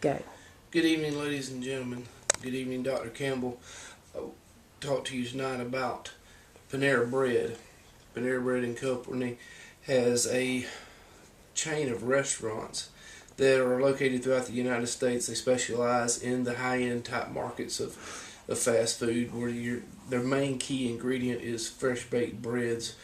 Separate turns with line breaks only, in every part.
Go.
Good evening, ladies and gentlemen. Good evening, Dr. Campbell. I'll talk to you tonight about Panera Bread. Panera Bread and Company has a chain of restaurants that are located throughout the United States. They specialize in the high-end type markets of fast food, where their main key ingredient is fresh baked breads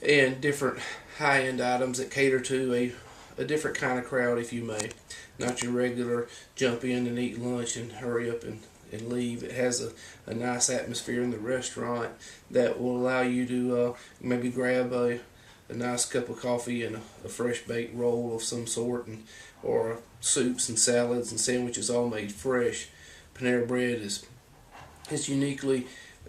and different high-end items that cater to a different kind of crowd, if you may. Not your regular jump in and eat lunch and hurry up and leave. It has a nice atmosphere in the restaurant that will allow you to maybe grab a nice cup of coffee and a fresh baked roll of some sort, or soups and salads and sandwiches all made fresh. Panera Bread is uniquely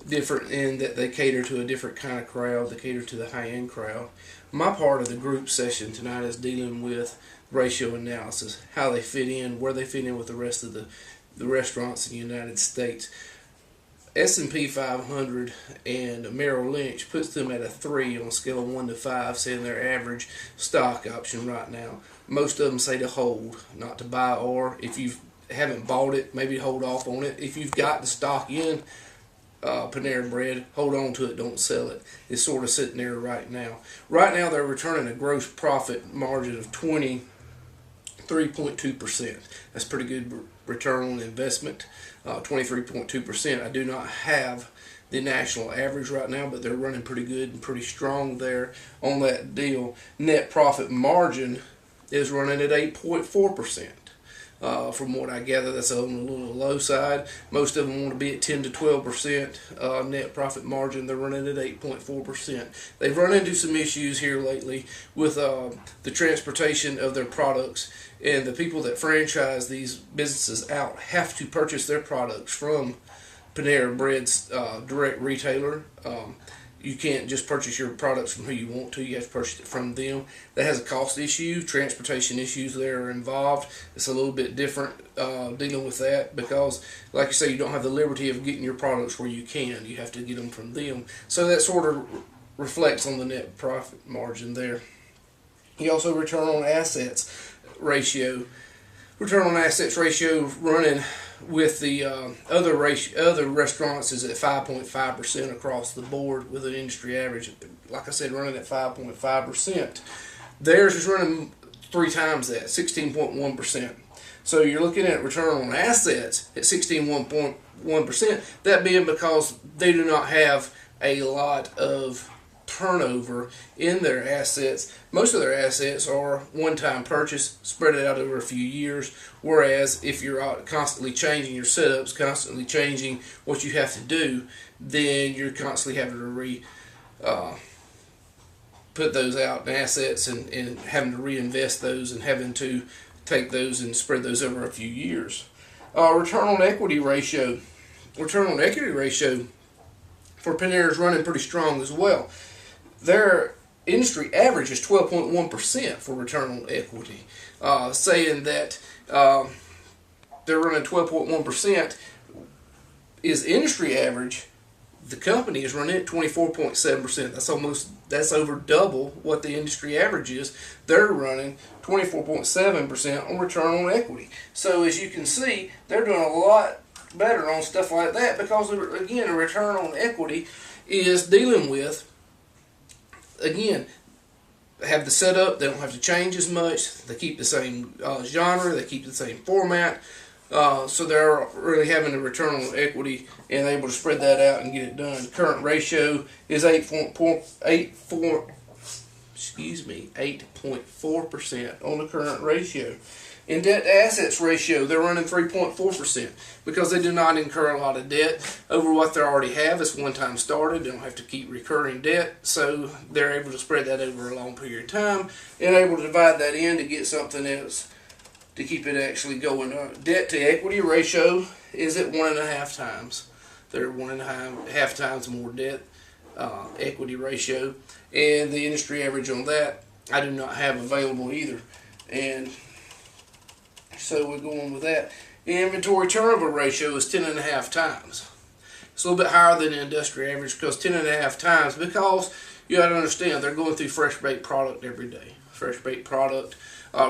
different in that they cater to a different kind of crowd. They cater to the high-end crowd. My part of the group session tonight is dealing with ratio analysis, how they fit in, where they fit in with the rest of the restaurants in the United States. S&P 500 and Merrill Lynch puts them at a 3 on a scale of 1 to 5, saying their average stock option right now. Most of them say to hold, not to buy, or if you haven't bought it, maybe hold off on it. If you've got the stock in Panera Bread, hold on to it, don't sell it. It's sort of sitting there right now. Right now they're returning a gross profit margin of 23.2%. That's pretty good return on investment. 23.2%. I do not have the national average right now, but they're running pretty good and pretty strong there on that deal. Net profit margin is running at 8.4%. From what I gather, that's on a little low side. Most of them want to be at 10 to 12% net profit margin. They're running at 8.4%. They've run into some issues here lately with the transportation of their products, and the people that franchise these businesses out have to purchase their products from Panera Bread's direct retailer. You can't just purchase your products from who you want to. You have to purchase it from them. That has a cost issue. Transportation issues there are involved. It's a little bit different dealing with that because, like you say, you don't have the liberty of getting your products where you can. You have to get them from them. So that sort of reflects on the net profit margin there. You also return on assets ratio. Return on assets ratio running with the other restaurants is at 5.5% across the board, with an industry average, like I said, running at 5.5%. Theirs is running 3 times that, 16.1%. So you're looking at return on assets at 16.1%. That being because they do not have a lot of turnover in their assets. Most of their assets are one-time purchase, spread it out over a few years, whereas if you're constantly changing your setups, constantly changing what you have to do, then you're constantly having to put those out in assets and having to reinvest those and having to take those and spread those over a few years. Return on equity ratio. Return on equity ratio for Panera is running pretty strong as well. Their industry average is 12.1% for return on equity, saying that they're running 12.1% is industry average. The company is running at 24.7%. That's over double what the industry average is. They're running 24.7% on return on equity. So as you can see, they're doing a lot better on stuff like that because, again, a return on equity is dealing with, again, have the setup. They don't have to change as much. They keep the same genre. They keep the same format. So they're really having a return on equity and able to spread that out and get it done. Current ratio is 8.4% on the current ratio. In debt to assets ratio, they're running 3.4% because they do not incur a lot of debt over what they already have. It's one time started. They don't have to keep recurring debt, so they're able to spread that over a long period of time and able to divide that in to get something else to keep it actually going. Debt to equity ratio is at 1.5 times. They're 1.5 times more debt equity ratio, and the industry average on that I do not have available either. And so we're going with that. Inventory turnover ratio is 10.5 times. It's a little bit higher than the industry average because 10.5 times, because you got to understand they're going through fresh baked product every day. fresh baked product,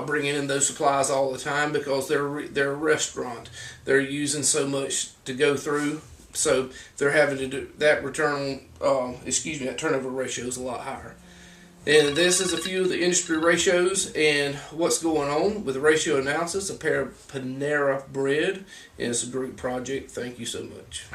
bringing in those supplies all the time because they're a restaurant. They're using so much to go through, so they're having to do that that turnover ratio is a lot higher. And this is a few of the industry ratios and what's going on with the ratio analysis of Panera Bread. And it's a group project. Thank you so much.